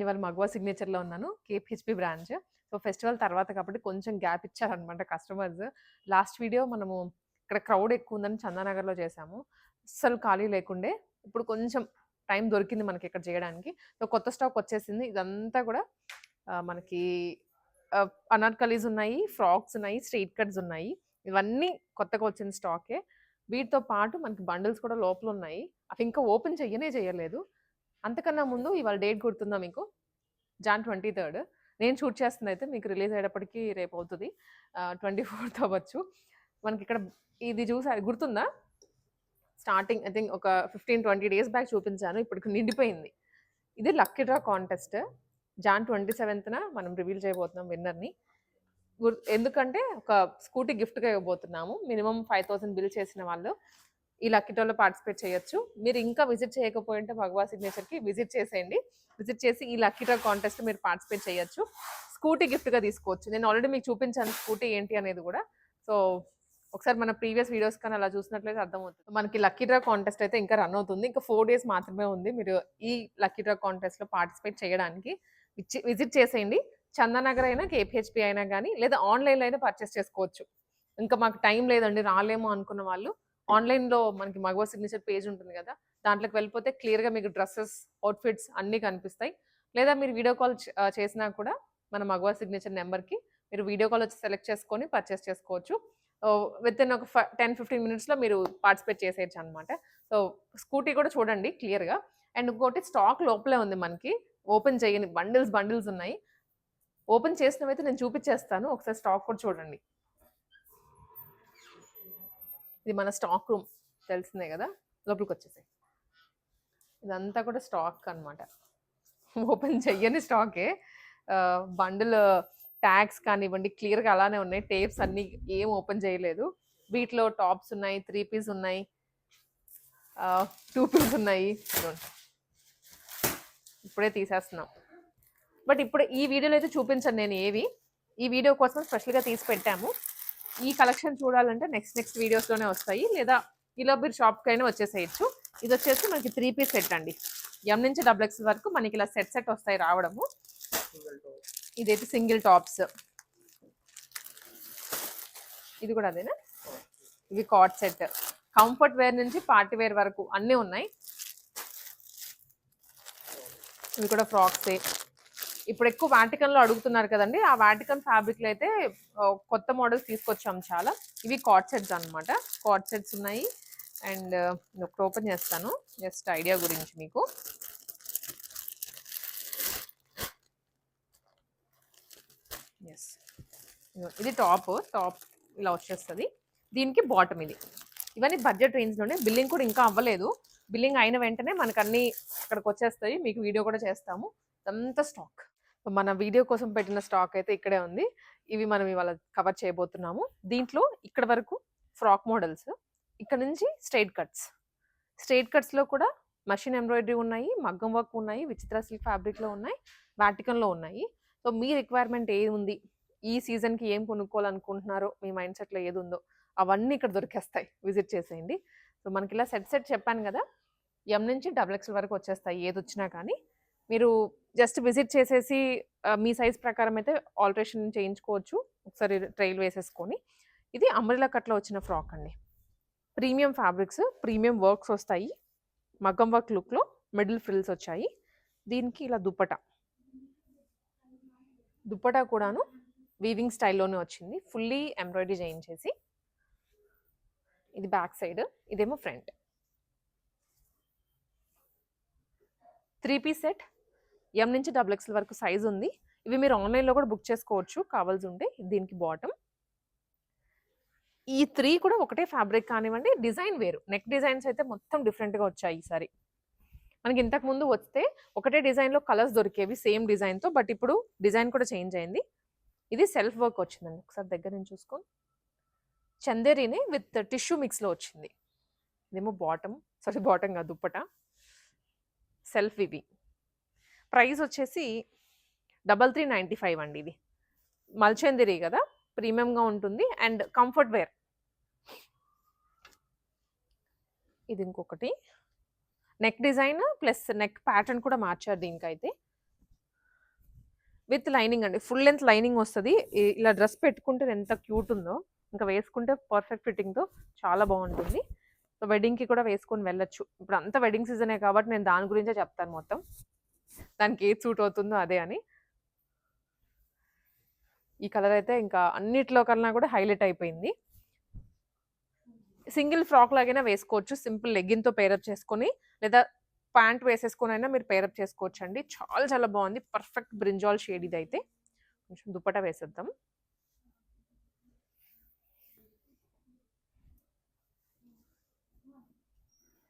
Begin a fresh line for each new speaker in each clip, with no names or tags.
ఇవాళ మగవా సిగ్నేచర్‌లో ఉన్నాను. KPHP branch. So, festival తర్వాత కాబట్టి కొంచెం గ్యాప్ ఇచ్చారనమాట కస్టమర్స్. లాస్ట్ వీడియో మనము ఇక్కడ క్రౌడ్ ఎక్కువుందని చందానగర్‌లో చేశాము. అస్సలు ఖాళీ లేకుండే. ఇప్పుడు కొంచెం టైం దొరికింది మనకి ఇక్కడ చేయడానికి. సో, కొత్త స్టాక్ వచ్చేసింది. ఇదంతా కూడా మనకి అనార్కలీస్ ఉన్నాయి, ఫ్రాక్స్ ఉన్నాయి, స్ట్రెయిట్ కట్స్ ఉన్నాయి. ఇవన్నీ కొత్తగా వచ్చిన స్టాకే. వీటితో పాటు మనకి బండిల్స్ కూడా లోపలున్నాయి. అవి ఇంకా ఓపెన్ చేయలేదు. అంతకన్నా ముందు ఇవాళ డేట్ గుర్తుందా మీకు? జాన్ 23 నేను షూట్ చేస్తుందయితే మీకు రిలీజ్ అయ్యేటప్పటికి రేపవుతది. 24థ్ అవ్వచ్చు. మనకిక్కడ ఇది చూసారు గుర్తుందా? స్టార్టింగ్ ఐ థింక్ ఒక 15, 20 డేస్ బ్యాక్ చూపించాను. ఇప్పటికి నిండిపోయింది. ఇది లక్కీ డ్రా కాంటెస్ట్. జాన్ 27న మనం రివీల్ చేయబోతున్నాం విన్నర్‌ని. ఎందుకంటే ఒక స్కూటీ గిఫ్ట్‌గా ఇవ్వబోతున్నాము. మినిమమ్ 5000 బిల్ చేసిన వాళ్ళు ఈ లక్కీ డ్రాలో పార్టిసిపేట్ చేయొచ్చు. మీరు ఇంకా విజిట్ చేయకపోయింటే భగవా సిగ్నేచర్‌కి విజిట్ చేసేయండి. విజిట్ చేసి ఈ లక్కీ డ్రా కాంటెస్ట్‌లో మీరు పార్టిసిపేట్ చేయొచ్చు. స్కూటీ గిఫ్ట్‌గా తీసుకోవచ్చు. నేను ఆల్రెడీ మీకు చూపించాను స్కూటీ ఏంటి అనేది కూడా. సో, ఒకసారి మన ప్రీవియస్ వీడియోస్ కానీ అలా చూసినట్లయితే అర్థమవుతుంది. మనకి లక్కీ డ్రా కాంటెస్ట్ అయితే ఇంకా రన్ అవుతుంది. ఇంకా 4 డేస్ మాత్రమే ఉంది. మీరు ఈ లక్కీ డ్రా కాంటెస్ట్‌లో పార్టిసిపేట్ చేయడానికి విజిట్ చేసేయండి. చందానగర్ అయినా, కేపీహెచ్‌పీ అయినా గానీ, లేదా ఆన్‌లైన్‌లో అయినా పర్చేస్ చేసుకోవచ్చు. ఇంకా మాకు టైం లేదండి రాలేము అనుకున్న వాళ్ళు ఆన్‌లైన్‌లో మనకి మగవా సిగ్నేచర్ పేజ్ ఉంటుంది కదా! దాంట్లోకి వెళ్ళిపోతే క్లియర్‌గా మీకు డ్రెసెస్, అవుట్‌ఫిట్స్ అన్నీ కనిపిస్తాయి. లేదా మీరు వీడియో కాల్ చేసినా కూడా మన మగవా సిగ్నేచర్ నెంబర్‌కి మీరు వీడియో కాల్ వచ్చి సెలెక్ట్ చేసుకొని పర్చేస్ చేసుకోవచ్చు. వితిన్ ఒక 10, 15 మినిట్స్‌లో మీరు పార్టిసిపేట్ చేసేయొచ్చనమాట. సో, స్కూటీ కూడా చూడండి క్లియర్‌గా. అండ్ ఇంకోటి స్టాక్ లోపలే ఉంది మనకి. ఓపెన్ చేయని బండిల్స్ ఉన్నాయి. ఓపెన్ చేసినవైతే నేను చూపిచ్చేస్తాను. ఒకసారి స్టాక్ కూడా చూడండి. ఇది మన స్టాక్ రూమ్ తెలిసిందే గదా! లోపలికొచ్చేసేయి. ఇదంతా కూడా స్టాక్ అనమాట. ఓపెన్ చెయ్యని స్టాకే. బండిల్ ట్యాగ్స్ కానివ్వండి క్లియర్‌గా అలానే ఉన్నాయి. టేప్స్ అన్నీ ఏం ఓపెన్ చేయలేదు. వీటిలో టాప్స్ ఉన్నాయి, 3 పీస్ ఉన్నాయి, 2 పీస్ ఉన్నాయి. ఇప్పుడే తీసేస్తున్నాం. బట్ ఇప్పుడు ఈ వీడియోలో అయితే చూపించను నేను ఏవి. ఈ వీడియో కోసం స్పెషల్‌గా తీసి పెట్టాము. ఈ కలెక్షన్ చూడాలంటే నెక్స్ట్ వీడియోస్‌లోనే వస్తాయి. లేదా ఇలా మీరు షాప్‌కైనా వచ్చేసేయొచ్చు. ఇదొచ్చేసి మనకి 3 పీస్ సెట్ అండి. ఎం నుంచి డబుల్ ఎక్స్ వరకు మనకి ఇలా సెట్ వస్తాయి రావడము. ఇదైతే సింగిల్ టాప్స్. ఇది కూడా అదేనా? ఇవి కార్డ్ సెట్. కంఫర్ట్ వేర్ నుంచి పార్టీ వేర్ వరకు అన్నీ ఉన్నాయి. ఇవి కూడా ఫ్రాక్సే. ఇప్పుడు ఎక్కువ వాటికన్‌లో అడుగుతున్నారు కదండీ! ఆ వాటికన్ ఫ్యాబ్రిక్‌లో అయితే కొత్త మోడల్స్ తీసుకొచ్చాం చాలా. ఇవి కార్డ్ సెట్స్ అనమాట. కార్డ్ సెట్స్ ఉన్నాయి. అండ్ ఒకటి ఓపెన్ చేస్తాను. జస్ట్ ఐడియా గురించి మీకు. యెస్. ఇది టాప్ ఇలా వచ్చేస్తది. దీనికి బాటమ్ ఇది. ఇవన్నీ బడ్జెట్ రేంజ్‌లోనే. బిల్లింగ్ కూడా ఇంకా అవ్వలేదు. బిల్లింగ్ అయిన వెంటనే మనకన్నీ ఇక్కడికొచ్చేస్తాయి. మీకు వీడియో కూడా చేస్తాము. ఇదంతా స్టాక్. మన వీడియో కోసం పెట్టిన స్టాక్ అయితే ఇక్కడే ఉంది. ఇవి మనం ఇవాళ కవర్ చేయబోతున్నాము. దీంట్లో ఇక్కడ వరకు ఫ్రాక్ మోడల్స్. ఇక్కడ నుంచి స్ట్రెయిట్ కట్స్. స్ట్రెయిట్ కట్స్‌లో కూడా మెషిన్ ఎంబ్రాయిడరీ ఉన్నాయి, మగ్గం వర్క్ ఉన్నాయి, విచిత్ర సిల్క్ ఫ్యాబ్రిక్‌లో ఉన్నాయి, వాటికన్‌లో ఉన్నాయి. సో, మీ రిక్వైర్మెంట్ ఏముంది? ఈ సీజన్‌కి ఏం కొనుక్కోవాలనుకుంటున్నారో, మీ మైండ్ సెట్‌లో ఏదుందో అవన్నీ ఇక్కడ దొరికేస్తాయి. విజిట్ చేసేయండి. సో, మనకిలా సెట్ చెప్పాను కదా! ఎం నుంచి డబుల్ ఎక్స్‌ఎల్ వరకు వచ్చేస్తాయి ఏదొచ్చినా కానీ. మీరు జస్ట్ విజిట్ చేసేసి మీ సైజ్ ప్రకారం అయితే ఆల్టరేషన్ చేయించుకోవచ్చు. ఒకసారి ట్రైల్ వేసేసుకొని. ఇది అంబ్రెల్లా కట్‌లో వచ్చిన ఫ్రాక్ అండి. ప్రీమియం ఫ్యాబ్రిక్స్, ప్రీమియం వర్క్స్ వస్తాయి. మగ్గం వర్క్ లుక్‌లో మిడిల్ ఫ్రిల్స్ వచ్చాయి. దీనికి ఇలా దుప్పటా. దుప్పటా కూడాను వీవింగ్ స్టైల్‌లోనే వచ్చింది. ఫుల్లీ ఎంబ్రాయిడరీ చేయించేసి. ఇది బ్యాక్ సైడ్. ఇదేమో ఫ్రంట్. 3 piece set. ఎం నుంచి డబుల్ ఎక్స్‌ఎల్ వరకు సైజ్ ఉంది. ఇవి మీరు ఆన్‌లైన్‌లో కూడా బుక్ చేసుకోవచ్చు కావాల్సుంటే. దీనికి బాటమ్. ఈ 3 కూడా ఒకటే ఫ్యాబ్రిక్ కానివ్వండి, డిజైన్ వేరు. నెక్ డిజైన్స్ అయితే మొత్తం డిఫరెంట్‌గా వచ్చాయి ఈసారి. మనకి ఇంతకుముందు వస్తే ఒకటే డిజైన్‌లో కలర్స్ దొరికేవి సేమ్ డిజైన్‌తో. బట్ ఇప్పుడు డిజైన్ కూడా చేంజ్ అయింది. ఇది సెల్ఫ్ వర్క్ వచ్చిందండి. ఒకసారి దగ్గర నుంచి చూసుకో. చందేరినే విత్ టిష్యూ మిక్స్‌లో వచ్చింది. ఇదేమో బాటమ్ కాదు దుప్పట. Self weaving. ప్రైస్ వచ్చేసి 3395 అండి ఇది. మల్చందిరి కదా! ప్రీమియంగా ఉంటుంది అండ్ కంఫర్ట్ వేర్. ఇది ఇంకొకటి. Neck design plus neck pattern కూడా మార్చారు దీనికైతే. విత్ లైనింగ్ అండి. ఫుల్ లెంత్ లైనింగ్ వస్తది. ఇలా డ్రెస్ పెట్టుకుంటే ఎంత క్యూట్ ఉందో. ఇంకా వేసుకుంటే పర్ఫెక్ట్ ఫిట్టింగ్‌తో చాలా బావుంటుంది. సో, వెడ్డింగ్‌కి కూడా వేసుకొని వెళ్ళొచ్చు. ఇప్పుడు అంతా వెడ్డింగ్ సీజనే కాబట్టి నేను దాని గురించే చెప్తాను మొత్తం. దానికి ఏది సూట్ అవుతుందో అదే అని. ఈ కలర్ అయితే ఇంకా అన్నిట్లో కన్నా కూడా హైలైట్ అయిపోయింది. సింగిల్ ఫ్రాక్ లాగైనా వేసుకోవచ్చు. సింపుల్ లెగ్గిన్‌తో పేరప్ చేసుకొని లేదా ప్యాంట్ వేసేసుకొనైనా మీరు పేరప్ చేసుకోవచ్చండి. చాలా చాలా బావుంది. పర్ఫెక్ట్ బ్రింజాల్ షేడ్ ఇదైతే. కొంచెం దుపట్టా వేసేద్దాం.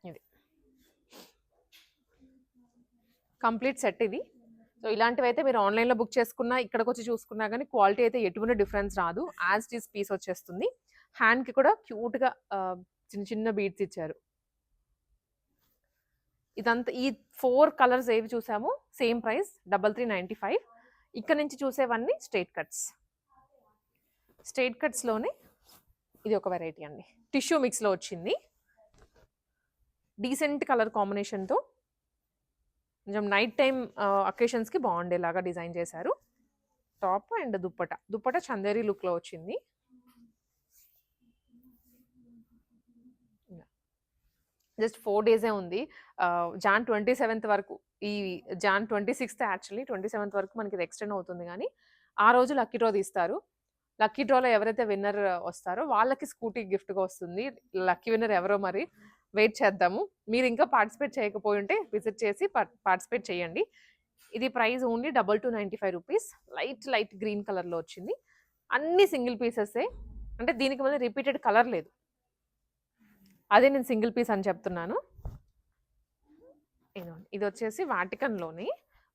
ఇది. కంప్లీట్ సెట్ ఇది. సో, ఇలాంటివైతే మీరు ఆన్‌లైన్‌లో బుక్ చేసుకున్నా, ఇక్కడికొచ్చి చూసుకున్నా గానీ క్వాలిటీ అయితే ఎటువంటి డిఫరెన్స్ రాదు. యాజ్ ఇట్ ఈజ్ పీస్ వచ్చేస్తుంది. హ్యాండ్‌కి కూడా క్యూట్‌గా చిన్న చిన్న బీడ్స్ ఇచ్చారు. ఇదంతా ఈ 4 కలర్స్ ఏవి చూసామో సేమ్ ప్రైస్ 3395. ఇక్కడ నుంచి చూసేవన్నీ స్ట్రెయిట్ కట్స్. స్ట్రెయిట్ కట్స్‌లోనే ఇది ఒక వెరైటీ అండి. టిష్యూ మిక్స్‌లో వచ్చింది. డీసెంట్ కలర్ కాంబినేషన్‌తో కొంచెం నైట్ టైమ్ అకేషన్స్‌కి బాగుండేలాగా డిజైన్ చేశారు. Top and dupatta. దుప్పట చందేరి లుక్‌లో వచ్చింది. జస్ట్ 4 డేసే ఉంది. జాన్ 27థ్ వరకు ఈ జాన్ 26థ్ యాక్చువల్లీ 27థ్ వరకు మనకి ఇది ఎక్స్‌టెండ్ అవుతుంది గానీ, ఆ రోజు లక్కీ డ్రా తీస్తారు. లక్కీ డ్రాలో ఎవరైతే విన్నర్ వస్తారో వాళ్ళకి స్కూటీ గిఫ్ట్‌గా వస్తుంది. లక్కీ విన్నర్ ఎవరో మరి వెయిట్ చేద్దాము. మీరు ఇంకా పార్టిసిపేట్ చేయకపోయుంటే విజిట్ చేసి పార్టిసిపేట్ చేయండి. ఇది price only 2295 rupees. Light green కలర్‌లో వచ్చింది. అన్ని సింగిల్ పీసెసే. అంటే దీనికి మళ్ళీ రిపీటెడ్ కలర్ లేదు. అదే నేను సింగిల్ పీస్ అని చెప్తున్నాను. ఇదిగోండి. ఇది వచ్చేసి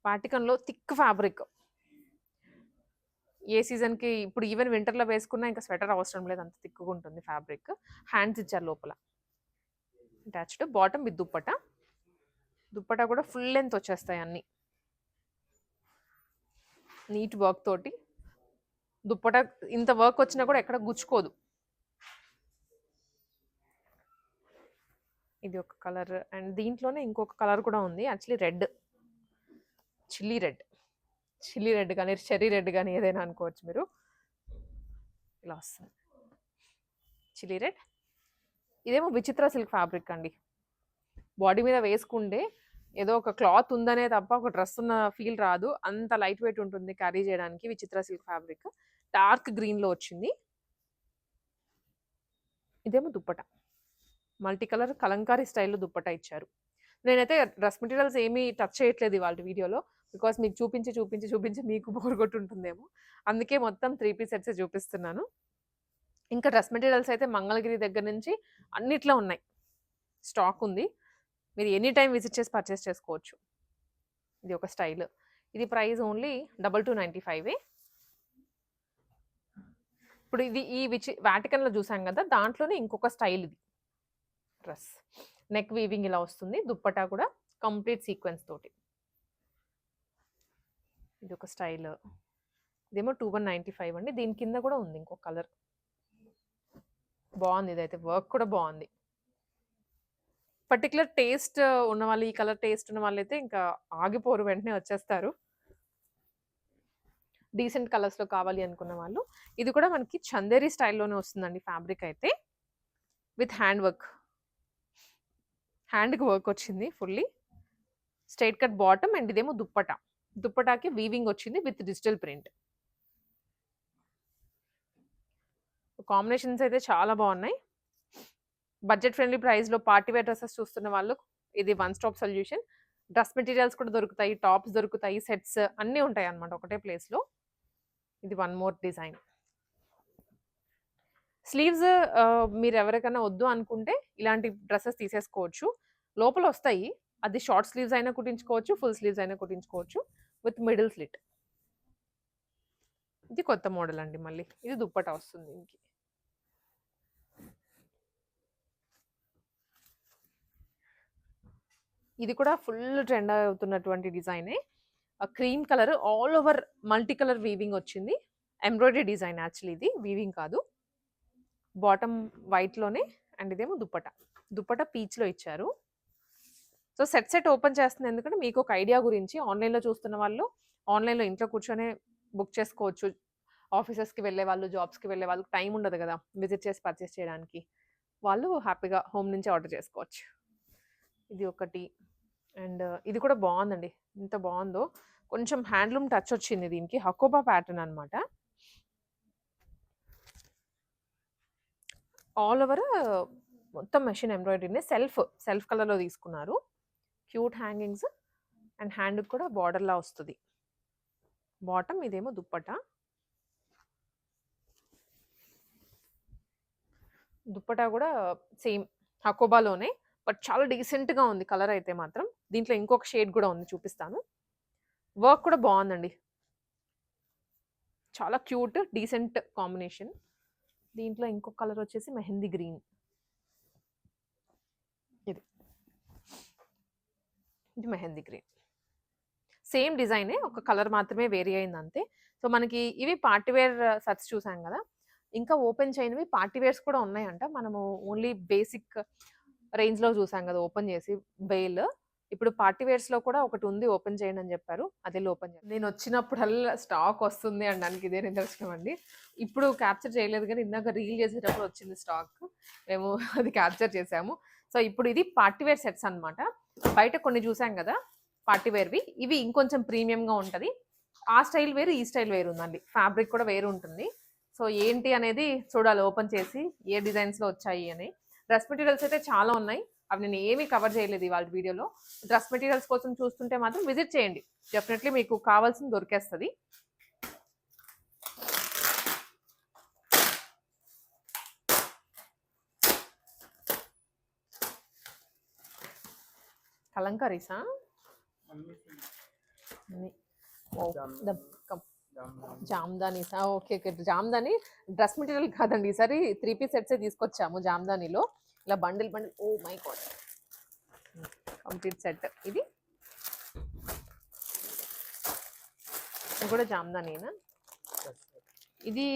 వాటికన్‌లో థిక్ ఫ్యాబ్రిక్. ఏ సీజన్‌కి ఇప్పుడు ఈవెన్ వింటర్‌లో వేసుకున్నా ఇంకా స్వెటర్ అవసరం లేదు. అంత థిక్‌గా ఉంటుంది ఫ్యాబ్రిక్. హ్యాండ్స్ ఇచ్చారు లోపల. Attached bottom with dupatta. Dupatta కూడా ఫుల్ లెంత్ వచ్చేస్తాయి అన్నీ. నీట్ వర్క్ తోటి. దుప్పట ఇంత వర్క్ వచ్చినా కూడా ఎక్కడ గుచ్చుకోదు. ఇది ఒక కలర్ అండ్ దీంట్లోనే ఇంకొక కలర్ కూడా ఉంది. Actually red. చిల్లీ రెడ్ కానీ చెర్రీ రెడ్ కానీ ఏదైనా అనుకోవచ్చు మీరు. ఇలా వస్తుంది చిల్లీ రెడ్. ఇదేమో విచిత్ర సిల్క్ ఫ్యాబ్రిక్ అండి. బాడీ మీద వేసుకుంటే ఏదో ఒక క్లాత్ ఉందనే తప్ప ఒక డ్రెస్ ఉన్న ఫీల్ రాదు. అంత లైట్ వెయిట్ ఉంటుంది క్యారీ చేయడానికి. విచిత్ర సిల్క్ ఫ్యాబ్రిక్ డార్క్ గ్రీన్‌లో వచ్చింది. ఇదేమో దుప్పట. మల్టీ కలర్ కలంకారీ స్టైల్‌లో దుప్పట ఇచ్చారు. నేనైతే డ్రెస్ మెటీరియల్స్ ఏమీ టచ్ చేయట్లేదు ఇవాల్టి వీడియోలో. బికాస్ మీకు చూపించి మీకు బోర్ కొట్టుంటుందేమో. అందుకే మొత్తం 3 పీస్ సెట్సే చూపిస్తున్నాను. ఇంకా డ్రెస్ మెటీరియల్స్ అయితే మంగళగిరి దగ్గర నుంచి అన్నిట్లో ఉన్నాయి. స్టాక్ ఉంది. మీరు ఎనీ టైమ్ విజిట్ చేసి పర్చేస్ చేసుకోవచ్చు. ఇది ఒక స్టైల్. ఇది ప్రైస్ ఓన్లీ 2295. ఇప్పుడు ఇది ఈ వాటికన్‌లో చూసాం కదా! దాంట్లోనే ఇంకొక స్టైల్ ఇది. డ్రెస్ నెక్ వీవింగ్ ఇలా వస్తుంది. దుప్పటా కూడా కంప్లీట్ సీక్వెన్స్ తోటి. ఇది ఒక స్టైల్. ఇదేమో 2195 అండి. దీని కింద కూడా ఉంది ఇంకో కలర్. బాగుంది. ఇదైతే వర్క్ కూడా బాగుంది. పర్టిక్యులర్ టేస్ట్ ఉన్న వాళ్ళు, ఈ కలర్ టేస్ట్ ఉన్న వాళ్ళైతే ఇంకా ఆగిపోరు, వెంటనే వచ్చేస్తారు. డీసెంట్ కలర్స్‌లో కావాలి అనుకున్న వాళ్ళు. ఇది కూడా మనకి చందేరి స్టైల్‌లోనే వస్తుందండి ఫ్యాబ్రిక్ అయితే. With hand work. హ్యాండ్‌కి వర్క్ వచ్చింది fully. Straight cut bottom and ఇదేమో దుప్పట. దుప్పటాకి వీవింగ్ వచ్చింది విత్ డిజిటల్ ప్రింట్. కాంబినేషన్స్ అయితే చాలా బాగున్నాయి. బడ్జెట్ ఫ్రెండ్లీ ప్రైస్‌లో పార్టీ వేర్ డ్రెసెస్ చూస్తున్న వాళ్ళు ఇది one stop solution. Dress materials కూడా దొరుకుతాయి. టాప్స్ దొరుకుతాయి. సెట్స్ అన్నీ ఉంటాయన్నమాట ఒకటే ప్లేస్‌లో. ఇది వన్ మోర్ డిజైన్. స్లీవ్స్ మీరు ఎవరికైనా వద్దు అనుకుంటే ఇలాంటి డ్రెసెస్ తీసేసుకోవచ్చు. లోపల వస్తాయి. అది షార్ట్ స్లీవ్స్ అయినా కుట్టించుకోవచ్చు. ఫుల్ స్లీవ్స్ అయినా కుట్టించుకోవచ్చు. With middle slit. ఇది కొత్త మోడల్ అండి మళ్ళీ. ఇది దుప్పటా వస్తుంది దీనికి. ఇది కూడా ఫుల్ ట్రెండ్ అవుతున్నటువంటి డిజైనే. Cream colour all over multi colour weaving వచ్చింది. ఎంబ్రాయిడరీ డిజైన్ యాక్చువల్లీ ఇది. వీవింగ్ కాదు. బాటమ్ వైట్‌లోనే అండ్ ఇదేమో దుప్పట. దుప్పట పీచ్‌లో ఇచ్చారు. సో, సెట్ ఓపెన్ చేస్తుంది ఎందుకంటే మీకు ఒక ఐడియా గురించి. ఆన్‌లైన్‌లో చూస్తున్న వాళ్ళు ఆన్‌లైన్‌లో ఇంట్లో కూర్చొనే బుక్ చేసుకోవచ్చు. ఆఫీసెస్‌కి వెళ్ళేవాళ్ళు, జాబ్స్‌కి వెళ్ళే వాళ్ళకి టైం ఉండదు గదా! విజిట్ చేసి పర్చేస్ చేయడానికి. వాళ్ళు హ్యాపీగా హోమ్ నుంచే ఆర్డర్ చేసుకోవచ్చు. ఇది ఒకటి. అండ్ ఇది కూడా బావుందండి. ఎంత బావుందో. కొంచెం హ్యాండ్లూమ్ టచ్ వచ్చింది దీనికి. హకోబా ప్యాటర్న్ అనమాట. ఆల్ ఓవర్ మొత్తం మెషిన్ ఎంబ్రాయిడరీనే. సెల్ఫ్ కలర్‌లో తీసుకున్నారు. క్యూట్ హ్యాంగింగ్స్ అండ్ హ్యాండ్‌కి కూడా బార్డర్‌లా వస్తది. బాటమ్ ఇదేమో దుప్పట్టా. దుప్పట్టా గూడా సేమ్ హకోబాలోనే. బట్ చాలా డీసెంట్‌గా ఉంది కలర్ అయితే మాత్రం. దీంట్లో ఇంకొక షేడ్ గూడా ఉంది చూపిస్తాను. వర్క్ కూడా బావుందండి. చాలా క్యూట్, డీసెంట్ కాంబినేషన్. దీంట్లో ఇంకొక కలర్ వచ్చేసి మెహందీ గ్రీన్. ఇది. ఇది మెహందీ గ్రీన్. సేమ్ డిజైనే. ఒక కలర్ మాత్రమే వేరీ అయిందంతే. సో, మనకి ఇవి పార్టీ వేర్ సెట్స్ చూసాం గదా! ఇంకా ఓపెన్ చేయనివి పార్టీ వేర్స్ కూడా ఉన్నాయంట. మనము ఓన్లీ బేసిక్ రేంజ్‌లో చూసాం గదా! ఓపెన్ చేసి బెయిల్. ఇప్పుడు పార్టీ వేర్స్‌లో కూడా ఒకటుంది ఓపెన్ చేయండి అని చెప్పారు. అదెళ్లి ఓపెన్ చేయాలి. నేనొచ్చినప్పుడల్లా స్టాక్ వస్తుంది అనడానికి ఇదే నిదర్శనం అండి. ఇప్పుడు క్యాప్చర్ చేయలేదు గానీ ఇందాక రీల్ చేసేటప్పుడు వచ్చింది స్టాక్. మేము అది క్యాప్చర్ చేసాము. సో, ఇప్పుడు ఇది పార్టీ వేర్ సెట్స్ అన్నమాట. బయట కొన్ని చూసాం గదా! పార్టీ వేర్‌వి. ఇవి ఇంకొంచెం ప్రీమియంగా ఉంటది. ఆ స్టైల్ వేరు, ఈ స్టైల్ వేరు ఉందండి. ఫ్యాబ్రిక్ కూడా వేరు ఉంటుంది. సో, ఏంటి అనేది చూడాలి ఓపెన్ చేసి ఏ డిజైన్స్‌లో వచ్చాయి అని. డ్రెస్ మెటీరియల్స్ అయితే చాలా ఉన్నాయి. అవి నేను ఏమీ కవర్ చేయలేదు ఇవాళ వీడియోలో. డ్రెస్ మెటీరియల్స్ కోసం చూస్తుంటే మాత్రం విజిట్ చేయండి. డెఫినెట్లీ మీకు కావాల్సింది దొరికేస్తది. కలంకారీసా? ఓహ్! కమ్ జామ్దానీసా? Okay. Okay. Jamdani dress material కాదండి. ఈసారి 3 పీస్ సెట్సే తీసుకొచ్చాము జామ్దానిలో. ఇలా bundle bundle oh my god! Complete set. ఇది కూడా జామ్దానీనా? ఇది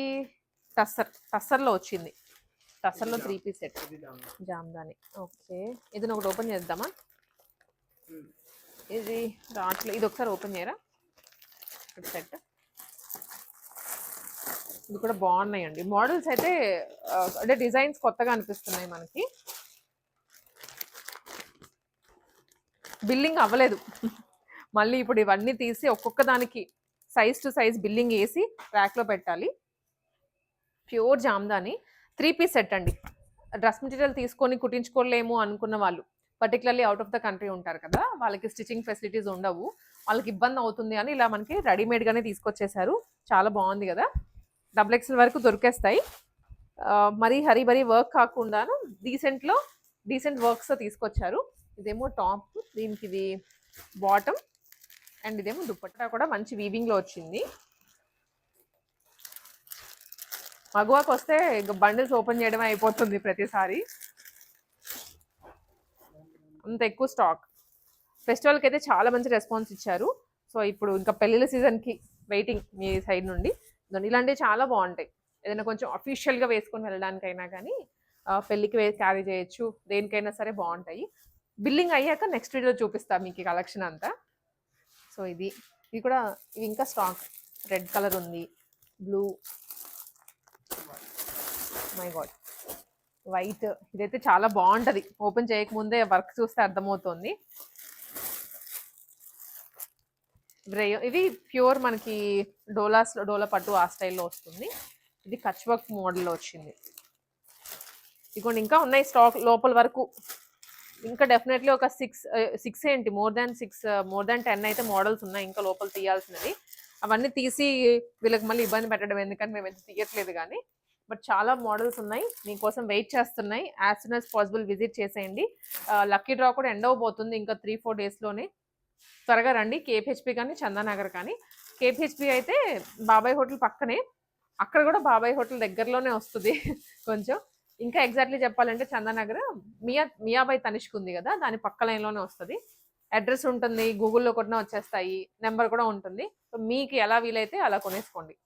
టస్సర్‌లో వచ్చింది. టస్సర్‌లో 3 పీస్ సెట్. జామ్దాని. ఓకే. ఇది ఒకటి ఓపెన్ చేద్దామా? ఇది రావట్లేదు. ఇది ఒకసారి ఓపెన్ చేయరా? సెట్. ఇది కూడా బాగున్నాయండి. మోడల్స్ అయితే అంటే డిజైన్స్ కొత్తగా అనిపిస్తున్నాయి మనకి. బిల్లింగ్ అవ్వలేదు. మళ్ళీ ఇప్పుడు ఇవన్నీ తీసి ఒక్కొక్క దానికి సైజ్ టు సైజ్ బిల్లింగ్ వేసి ర్యాక్లో పెట్టాలి. ప్యూర్ జామ్దాని 3 పీస్ సెట్ అండి. డ్రెస్ మెటీరియల్ తీసుకొని కుట్టించుకోలేము అనుకున్న వాళ్ళు, particularly out of the country ఉంటారు కదా, వాళ్ళకి స్టిచ్చింగ్ ఫెసిలిటీస్ ఉండవు, వాళ్ళకి ఇబ్బంది అవుతుంది అని ఇలా మనకి రెడీమేడ్గానే తీసుకొచ్చేసారు. చాలా బాగుంది కదా. XXL వరకు దొరికేస్తాయి. మరీ హరీ వర్క్ కాకుండాను డీసెంట్ వర్క్స్ తీసుకొచ్చారు. ఇదేమో టాప్, దీనికి ఇది బాటమ్, అండ్ ఇదేమో దుపట్టా కూడా మంచి వీవింగ్లో వచ్చింది. మగువాకి వస్తే బండిల్స్ ఓపెన్ చేయడమే అయిపోతుంది ప్రతిసారి, అంత ఎక్కువ స్టాక్. ఫెస్టివల్కి అయితే చాలా మంచి రెస్పాన్స్ ఇచ్చారు. సో ఇప్పుడు ఇంకా పెళ్ళిళ్ళ సీజన్కి వెయిటింగ్ మీ సైడ్ నుండి. ఇలాంటివి చాలా బాగుంటాయి. ఏదైనా కొంచెం అఫీషియల్గా వేసుకొని వెళ్ళడానికైనా కానీ, పెళ్ళికి క్యారీ చేయొచ్చు, దేనికైనా సరే బాగుంటాయి. బిల్లింగ్ అయ్యాక నెక్స్ట్ వీడియో చూపిస్తాను మీకు ఈ కలెక్షన్ అంతా. సో ఇది కూడా, ఇవి ఇంకా స్టాక్. రెడ్ కలర్ ఉంది, బ్లూ, మై గాడ్, వైట్. ఇదైతే చాలా బాగుంటుంది. ఓపెన్ చేయకముందే వర్క్ చూస్తే అర్థమవుతుంది. ఇది ప్యూర్ మనకి డోలా పట్టు ఆ స్టైల్లో వస్తుంది. ఇది కచ్ వర్క్ మోడల్లో వచ్చింది. ఇదిగోండి ఇంకా ఉన్నాయి స్టాక్ లోపల వరకు. ఇంకా డెఫినెట్లీ ఒక 6 ఏంటి, మోర్ దాన్ 10 అయితే మోడల్స్ ఉన్నాయి ఇంకా లోపల తీయాల్సినవి. అవన్నీ తీసి వీళ్ళకి మళ్ళీ ఇబ్బంది పెట్టడం ఎందుకని మేము ఎంత తీయట్లేదు కానీ, బట్ చాలా మోడల్స్ ఉన్నాయి మీకోసం వెయిట్ చేస్తున్నాయి. As soon as possible visit చేసేయండి. లక్కీ డ్రా కూడా ఎండ్ అవబోతుంది ఇంకా 3-4 డేస్లోనే. త్వరగా రండి. కేపీహెచ్పి కానీ చందానగర్ కానీ. కేపీహెచ్పి అయితే బాబాయ్ హోటల్ పక్కనే, అక్కడ కూడా బాబాయ్ హోటల్ దగ్గరలోనే వస్తుంది కొంచెం. ఇంకా ఎగ్జాక్ట్లీ చెప్పాలంటే చందానగర్ మియాబాయ్ తనిష్క్ ఉంది కదా, దాని పక్క లైన్లోనే వస్తుంది. అడ్రస్ ఉంటుంది, గూగుల్లో కొట్టినా వచ్చేస్తాయి, నెంబర్ కూడా ఉంటుంది. సో మీకు ఎలా వీలైతే అలా కొనేసుకోండి.